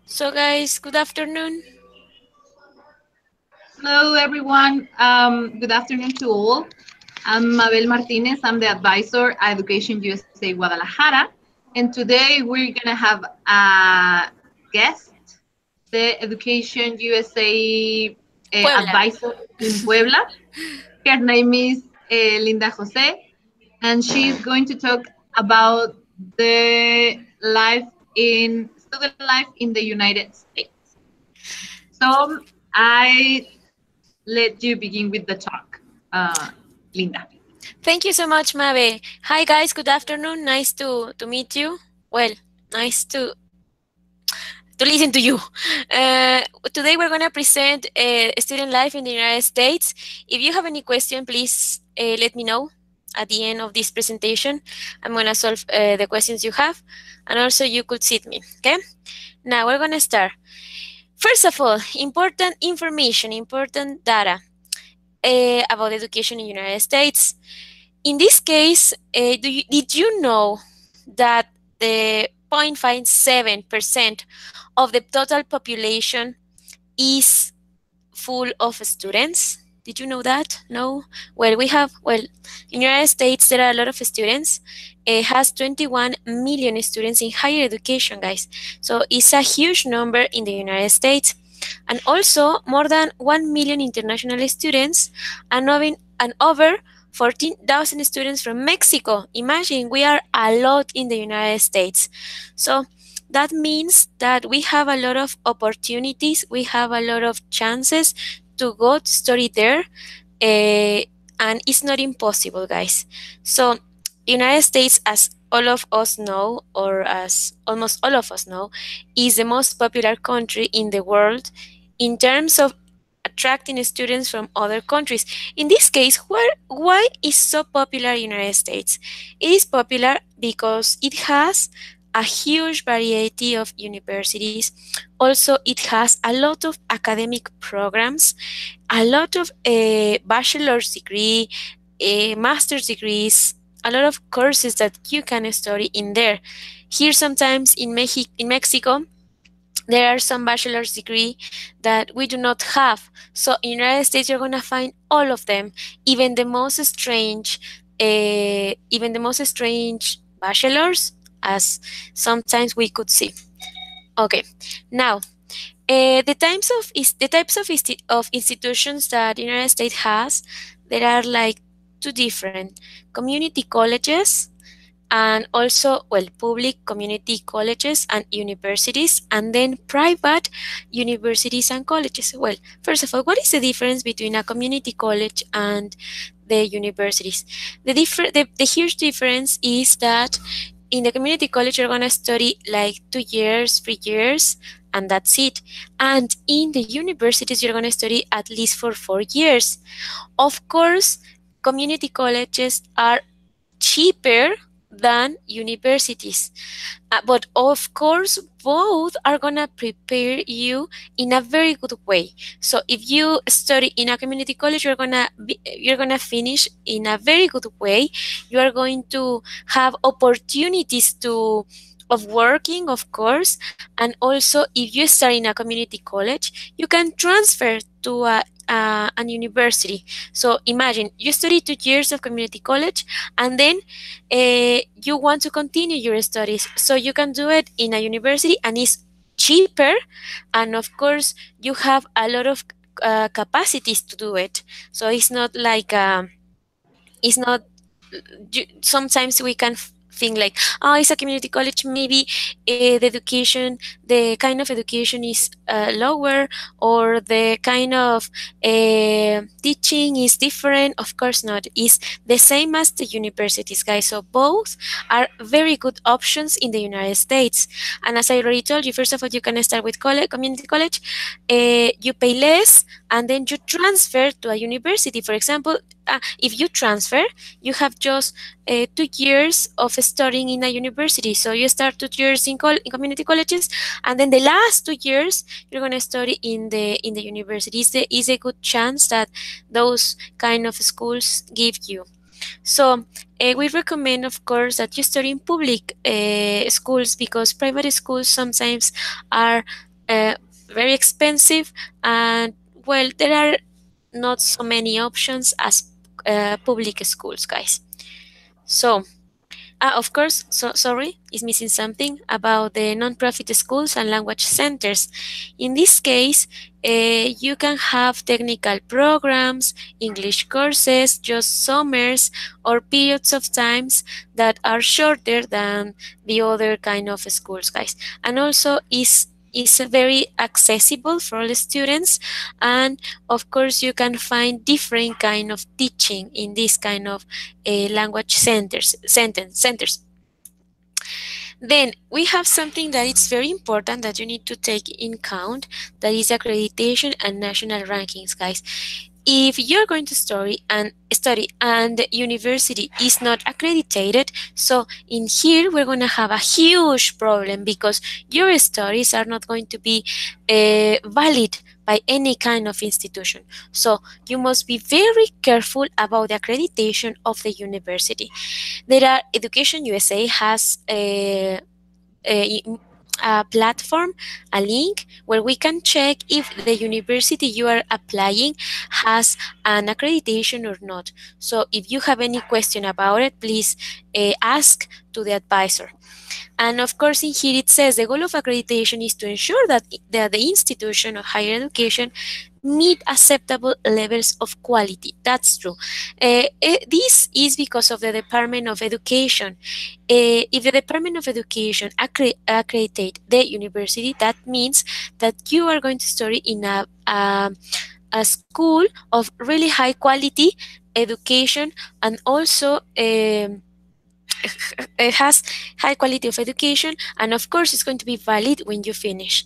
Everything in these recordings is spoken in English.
So guys, good afternoon. Hello, everyone. Good afternoon to all. I'm Mabel Martinez. I'm the advisor at Education USA Guadalajara. And today we're going to have a guest, the Education USA Puebla. advisor in Puebla. Her name is Linda Jose, and she's going to talk about the life student life in the United States. So I let you begin with the talk, Linda. Thank you so much, Mabe. Hi guys, good afternoon. Nice to meet you. Well, nice to listen to you. Today we're going to present student life in the United States. If you have any question, please let me know at the end of this presentation. I'm going to solve the questions you have, and also you could sit me, okay? Now we're going to start. First of all, important information, important data about education in the United States. In this case, did you know that the 0.57% of the total population is full of students? Did you know that? No? Well, in the United States, there are a lot of students. It has 21 million students in higher education, guys. So it's a huge number in the United States. And also more than 1 million international students and over 14,000 students from Mexico. Imagine, we are a lot in the United States. So that means that we have a lot of opportunities, we have a lot of chances to go to study there, and it's not impossible, guys. So United States, as all of us know, or as almost all of us know, is the most popular country in the world in terms of attracting students from other countries. In this case, why is so popular United States? It is popular because it has a huge variety of universities. Also, it has a lot of academic programs, a lot of bachelor's degree, master's degrees, a lot of courses that you can study in there. Here, sometimes in Mexico, there are some bachelor's degree that we do not have. So in the United States, you're gonna find all of them, even the most strange bachelors, as sometimes we could see. Okay, now the types of institutions that the United States has, there are like two different: community colleges, and also, well, public community colleges and universities, and then private universities and colleges. Well, first of all, what is the difference between a community college and the universities? The huge difference is that in the community college, you're going to study like 2 years, 3 years, and that's it. And in the universities, you're going to study at least for 4 years. Of course, community colleges are cheaper than universities. But of course, both are gonna prepare you in a very good way. So if you study in a community college, you're gonna finish in a very good way. You are going to have opportunities of working, of course, and also if you start in a community college, you can transfer to an university. So imagine you study 2 years of community college, and then you want to continue your studies, so you can do it in a university, and it's cheaper, and of course you have a lot of capacities to do it. So it's not like it's not sometimes we can think like, oh, it's a community college, maybe the kind of education is lower, or the kind of teaching is different. Of course not. It's the same as the universities, guys. So both are very good options in the United States. And as I already told you, first of all, you can start with community college. You pay less, and then you transfer to a university. For example, if you transfer, you have just 2 years of studying in a university. So you start 2 years in community colleges, and then the last 2 years you're going to study in the university. Is a good chance that those kind of schools give you. So we recommend, of course, that you study in public schools, because private schools sometimes are uh, very expensive, and well, there are not so many options as public schools, guys. So of course, sorry, is missing something about the nonprofit schools and language centers. In this case, you can have technical programs, English courses, just summers or periods of times that are shorter than the other kind of schools, guys. And also is very accessible for all students, and of course you can find different kind of teaching in this kind of language centers. Then we have something that it's very important that you need to take in count, that is accreditation and national rankings, guys. If you're going to study and the university is not accredited, so in here we're going to have a huge problem because your studies are not going to be valid by any kind of institution. So you must be very careful about the accreditation of the university. There are EducationUSA has a, a platform, a link where we can check if the university you are applying has an accreditation or not. So if you have any question about it, please ask to the advisor. And of course, in here it says the goal of accreditation is to ensure that the institution of higher education meet acceptable levels of quality. That's true. This is because of the Department of Education. If the Department of Education accreditate the university, that means that you are going to study in a school of really high quality education, and also it has high quality of education, and of course it's going to be valid when you finish.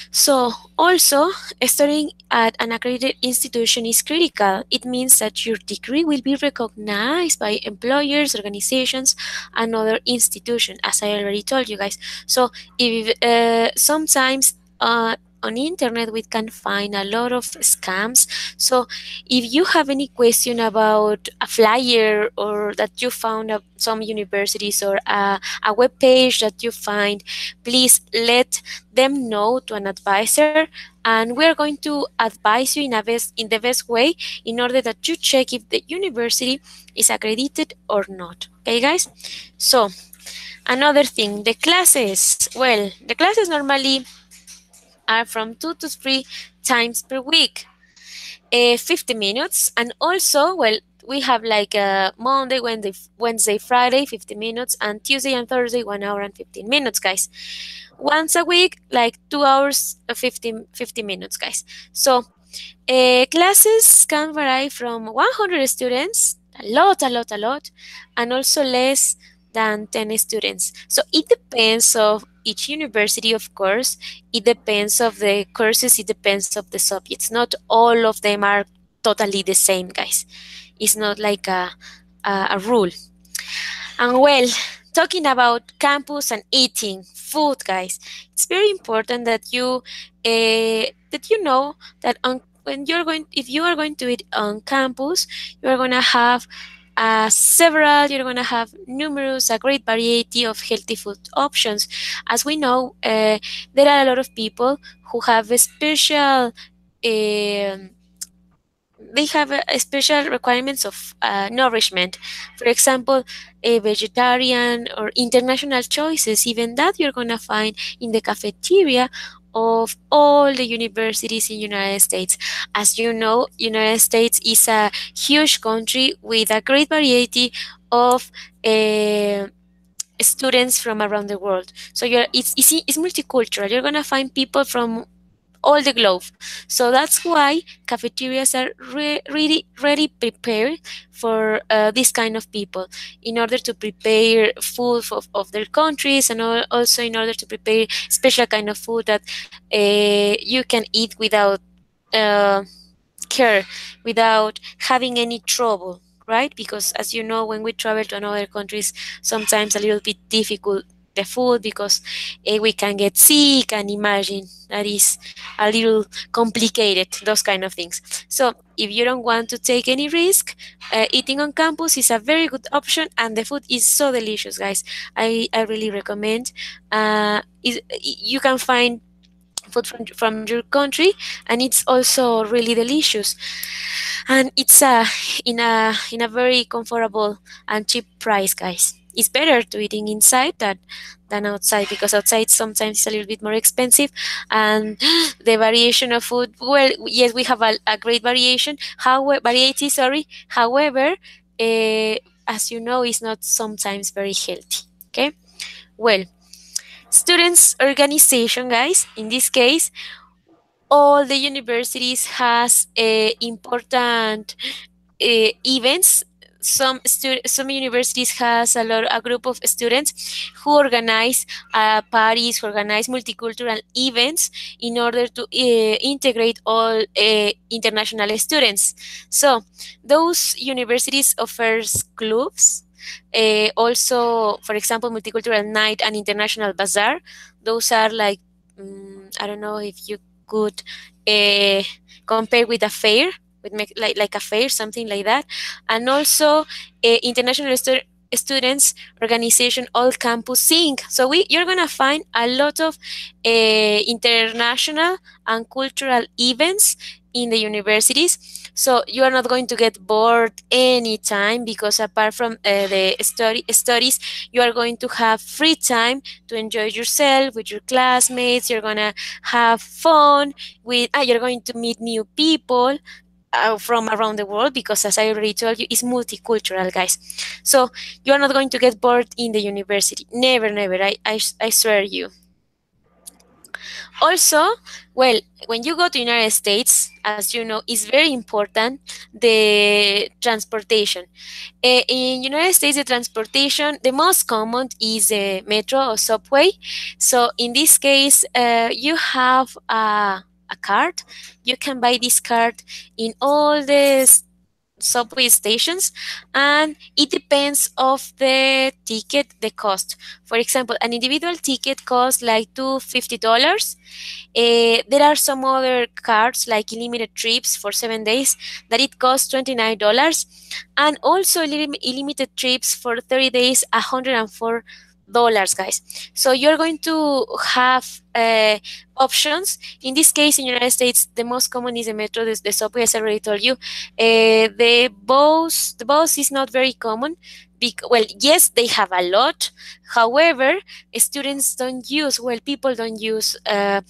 So also, studying at an accredited institution is critical. It means that your degree will be recognized by employers, organizations, and other institutions, as I already told you guys. So if sometimes on internet we can find a lot of scams. So if you have any question about a flyer or that you found at some universities, or a web page that you find, please let them know to an advisor, and we're going to advise you in the best way in order that you check if the university is accredited or not. Okay, guys? So another thing, the classes. Well, the classes normally are from 2 to 3 times per week, 50 minutes. And also, well, we have like Monday, Wednesday, Friday, 50 minutes, and Tuesday and Thursday, 1 hour and 15 minutes, guys. Once a week, like 2 hours, 50 minutes, guys. So classes can vary from 100 students, a lot, and also less than 10 students. So it depends of each university, of course. It depends of the courses, it depends of the subjects. Not all of them are totally the same, guys. It's not like a rule. And well, talking about campus and eating food, guys, it's very important that you know that if you are going to eat on campus, you are going to have you're going to have numerous, a great variety of healthy food options. As we know, there are a lot of people who have a special they have a special requirements of nourishment. For example, a vegetarian or international choices, even that you're going to find in the cafeteria of all the universities in United States. As you know, United States is a huge country with a great variety of students from around the world. So it's multicultural. You're going to find people from all the globe. So that's why cafeterias are really prepared for this kind of people, in order to prepare food of their countries, and also in order to prepare special kind of food that you can eat without uh, care, without having any trouble, right? Because as you know, when we travel to another countries, sometimes a little bit difficult the food, because we can get sick, and imagine that is a little complicated, those kind of things. So if you don't want to take any risk, eating on campus is a very good option, and the food is so delicious, guys. I really recommend. You can find food from your country, and it's also really delicious, and it's in a very comfortable and cheap price, guys. It's better to eating inside than outside, because outside sometimes it's a little bit more expensive, and the variation of food, well, yes, we have a great variation, variety, sorry. However, as you know, it's not sometimes very healthy. Okay, well, students organization, guys, in this case, all the universities has important events. Some universities has a group of students who organize parties, who organize multicultural events in order to integrate all international students. So those universities offers clubs, also, for example, multicultural night and international bazaar. Those are like, I don't know if you could uh, compare with a fair, with like a fair, something like that. And also international students organization all campus sing. So you're gonna find a lot of international and cultural events in the universities. So you are not going to get bored anytime, because apart from the studies, you are going to have free time to enjoy yourself with your classmates. You're gonna have fun with. You're going to meet new people from around the world, because, as I already told you, it's multicultural, guys. So you are not going to get bored in the university. Never, never. I swear you. Also, well, when you go to United States, as you know, it's very important the transportation. In United States, the transportation, the most common is the metro or subway. So in this case, you have a card. You can buy this card in all the subway stations, and it depends of the ticket, the cost. For example, an individual ticket costs like $250. There are some other cards like limited trips for 7 days that it costs $29, and also limited trips for 30 days, $104, guys. So you're going to have options. In this case, in United States, the most common is the metro, the subway, as I already told you. The bus is not very common. Well, yes, they have a lot. However, students don't use, well, people don't use as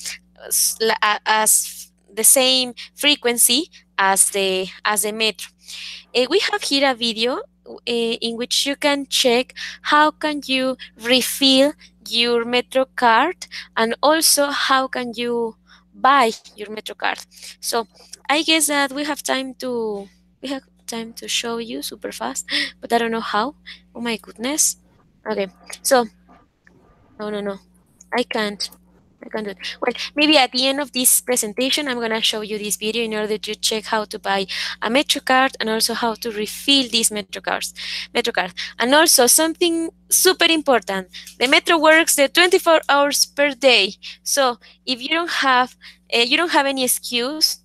the same frequency as the metro. We have here a video in which you can check how can you refill your metro card, and also how can you buy your metro card. So I guess that we have time to show you super fast, but I don't know how. Oh my goodness. Okay, so no, I can't. I can do it. Well, maybe at the end of this presentation, I'm going to show you this video in order to check how to buy a Metro card, and also how to refill these Metro card. And also something super important, the Metro works the 24 hours per day. So if you don't have any excuse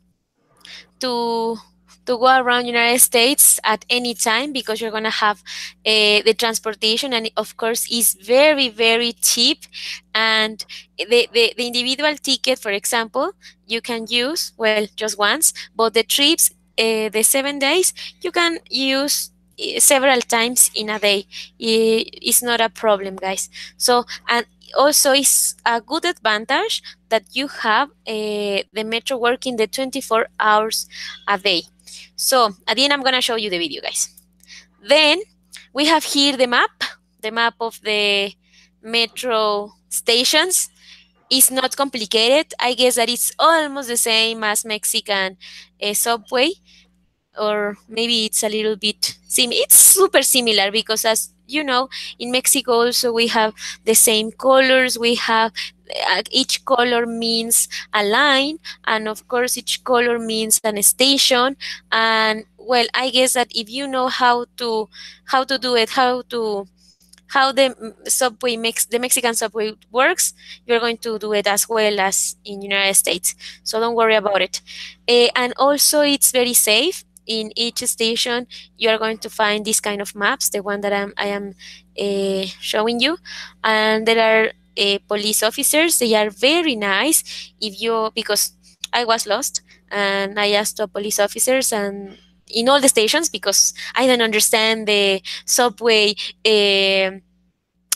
to go around United States at any time, because you're going to have the transportation, and of course is very, very cheap. And the individual ticket, for example, you can use, well, just once, but the trips, the 7 days, you can use several times in a day. It's not a problem, guys. So, and also it's a good advantage that you have the metro working the 24 hours a day. So at the end, I'm going to show you the video, guys. Then we have here the map of the metro stations. It's not complicated. I guess that it's almost the same as Mexican subway, or maybe it's a little bit it's super similar, because, as you know, in Mexico also we have the same colors. We have each color means a line, and of course each color means an station. And well, I guess that if you know how to do it, how the Mexican subway works, you're going to do it as well as in United States. So don't worry about it. And also it's very safe. In each station, you are going to find this kind of maps, the one that I am showing you, and there are police officers. They are very nice. If you, because I was lost and I asked the police officers and in all the stations because I don't understand the subway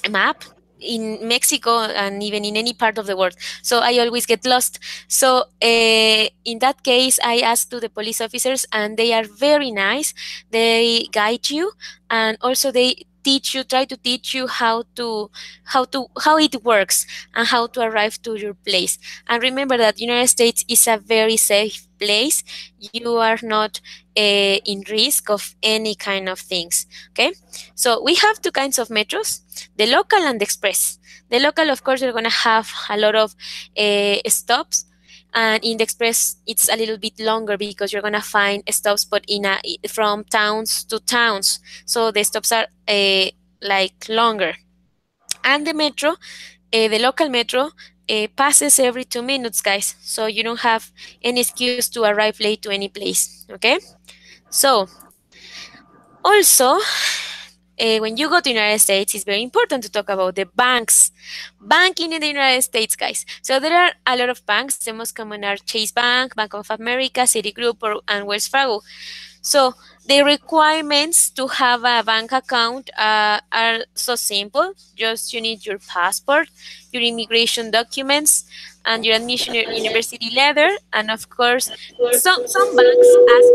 map in Mexico and even in any part of the world. So I always get lost. So in that case, I asked to the police officers, and they are very nice. They guide you, and also they teach you, try to teach you how it works and how to arrive to your place. And remember that United States is a very safe place. You are not in risk of any kind of things. Okay, so we have two kinds of metros, the local and the express. The local, of course, you're going to have a lot of stops, and in the express it's a little bit longer because you're going to find stops, but from towns to towns, so the stops are like longer. And the metro, the local metro, passes every 2 minutes, guys, so you don't have any excuse to arrive late to any place. Okay, so also, when you go to the United States, it's very important to talk about the banks. Banking in the United States, guys. So there are a lot of banks. The most common are Chase Bank, Bank of America, Citigroup, and Wells Fargo. So the requirements to have a bank account are so simple. Just you need your passport, your immigration documents, and your admission university letter. And of course, some banks ask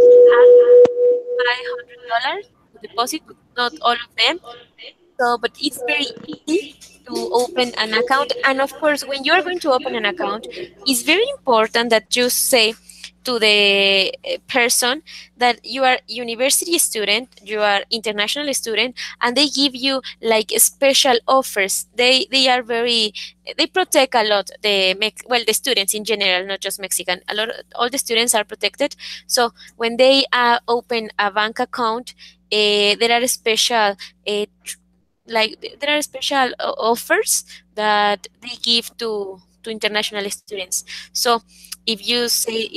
$500 to deposit, but not all of them. So, but it's very easy to open an account. And of course, when you're going to open an account, it's very important that you say to the person that you are university student, you are international student, and they give you like special offers. They are very, they protect a lot the students in general, not just Mexican. All the students are protected. So when they open a bank account, there are special there are special offers that they give to international students. So if you say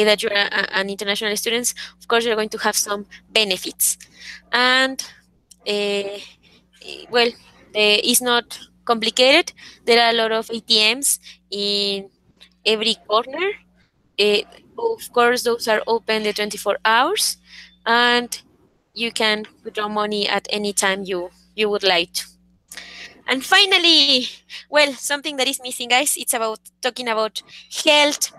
that you're an international student, of course you're going to have some benefits. And uh, well, it's not complicated. There are a lot of ATMs in every corner. uh, of course, those are open the 24 hours, and you can withdraw money at any time you would like to. And finally, well, something that is missing, guys, it's about talking about health.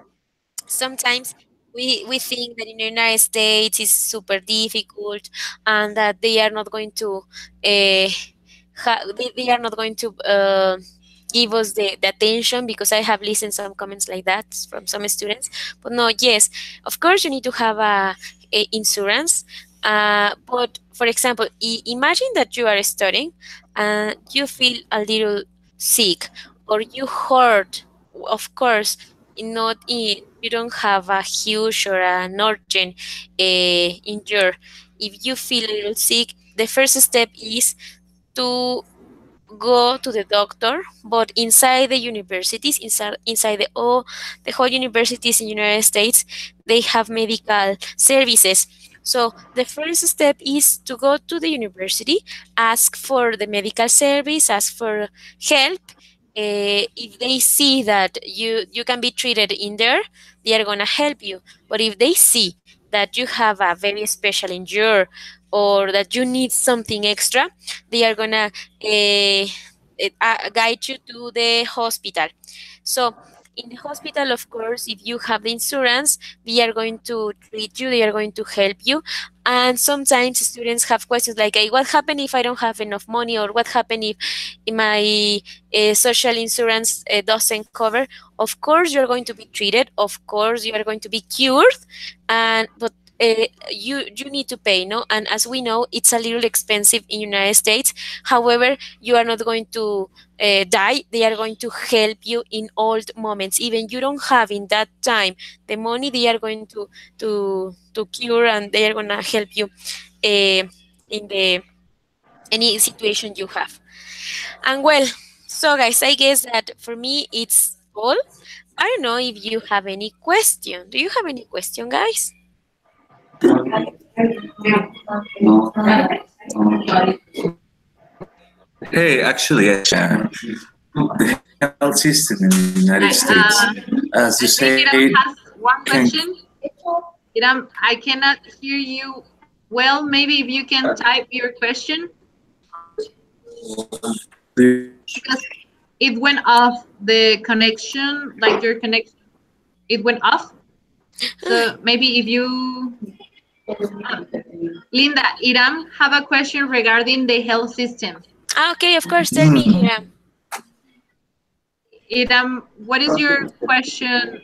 Sometimes we think that in the United States is super difficult and that they are not going to they are not going to give us the attention, because I have listened some comments like that from some students. But no, yes, of course you need to have a insurance. But for example, imagine that you are studying and you feel a little sick or you hurt. Of course, not in, you don't have a huge or an urgent injury. If you feel a little sick, the first step is to go to the doctor. But inside the universities, inside the whole universities in United States, they have medical services. So the first step is to go to the university, ask for the medical service, ask for help. If they see that you can be treated in there, they are gonna help you. But if they see that you have a very special injury or that you need something extra, they are gonna guide you to the hospital. So in the hospital, of course, if you have the insurance, they are going to treat you, they are going to help you. And sometimes students have questions like, hey, what happens if I don't have enough money, or what happens if my social insurance doesn't cover? Of course, you're going to be treated. Of course, you are going to be cured. But you need to pay, no? And as we know, it's a little expensive in United States. However, you are not going to die. They are going to help you in all moments. Even you don't have in that time the money, they are going to cure, and they are going to help you in the any situation you have. And well, so guys, I guess that for me it's all. I don't know if you have any question. Do you have any question, guys? Hey, actually, the health system in the United States. As you I think say, Iram has one can, question. Iram, I cannot hear you well. Maybe if you can type your question, because it went off the connection, like your connection, it went off. So maybe if you, Linda, Iram have a question regarding the health system. Okay, of course. Tell me, Hiram. Iram, what is your question?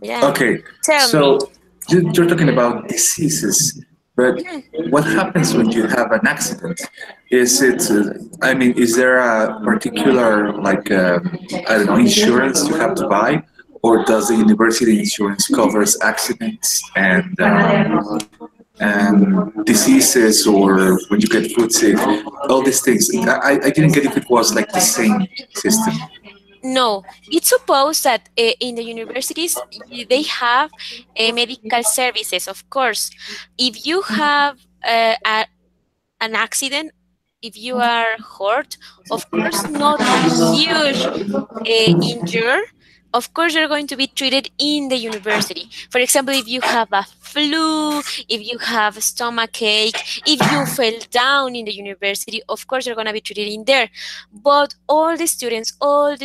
Yeah. okay, Tell so me. you're talking about diseases, but what happens when you have an accident? Is it, I mean, is there a particular, like, I don't know, insurance you have to buy? Or does the university insurance covers accidents and diseases, or when you get food sick, all these things? I didn't get if it was like the same system. No, it's supposed that in the universities they have medical services. Of course, if you have an accident, if you are hurt, of course, not a huge injury. Of course, you're going to be treated in the university. For example, if you have a flu, if you have a stomach ache, if you fell down in the university, of course, you're going to be treated in there. But all the students, for,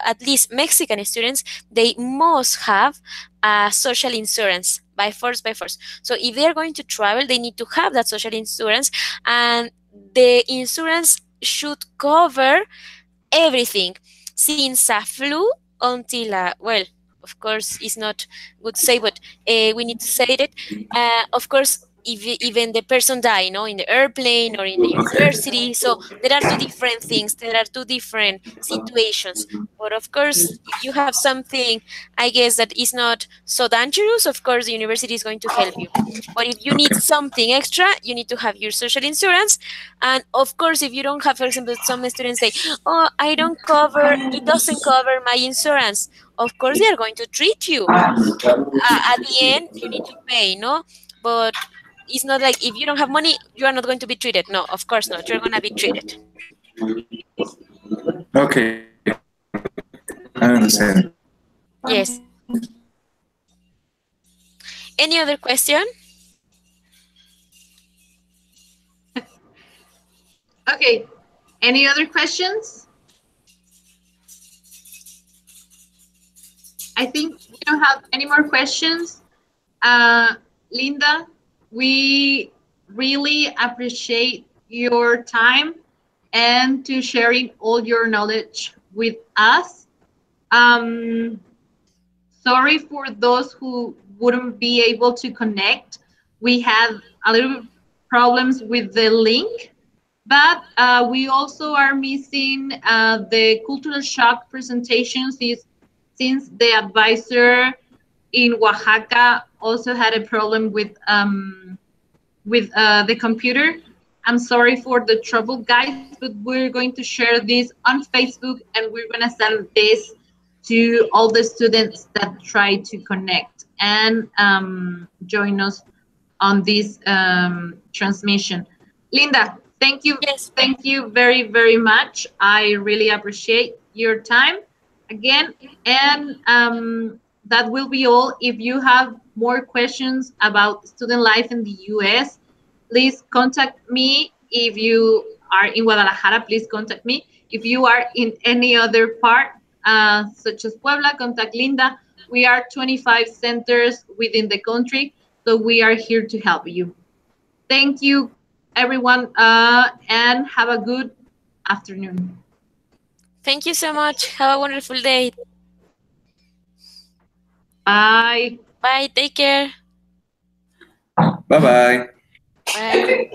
at least Mexican students, they must have a social insurance by force, by force. So if they're going to travel, they need to have that social insurance, and the insurance should cover everything, since a flu until well, of course it's not good to say, but we need to say it. Of course, if even the person die, in the airplane or in the Okay. university. So there are two different things, there are two different situations. But of course, if you have something, I guess, that is not so dangerous, of course the university is going to help you. But if you need Okay. something extra, you need to have your social insurance. And of course, if you don't have, for example, some students say, oh, I don't cover, it doesn't cover my insurance. Of course, they are going to treat you. At the end, you need to pay, no? But it's not like if you don't have money, you are not going to be treated. No, of course not. You're going to be treated. Okay. I understand. Yes. Any other question? Okay, any other questions? I think we don't have any more questions. Linda, we really appreciate your time and to sharing all your knowledge with us. Sorry for those who wouldn't be able to connect. We had a little problems with the link, but we also are missing the cultural shock presentations since the advisor in Oaxaca also had a problem with the computer. I'm sorry for the trouble, guys, but we're going to share this on Facebook and we're going to send this to all the students that try to connect and join us on this transmission. Linda, thank you. Yes. Thank you very, very much. I really appreciate your time again. And that will be all. If you have more questions about student life in the US, please contact me. If you are in Guadalajara, please contact me. If you are in any other part, such as Puebla, contact Linda. We are 25 centers within the country, so we are here to help you. Thank you, everyone, and have a good afternoon. Thank you so much. Have a wonderful day. Bye. Bye. Take care. Bye bye. Bye.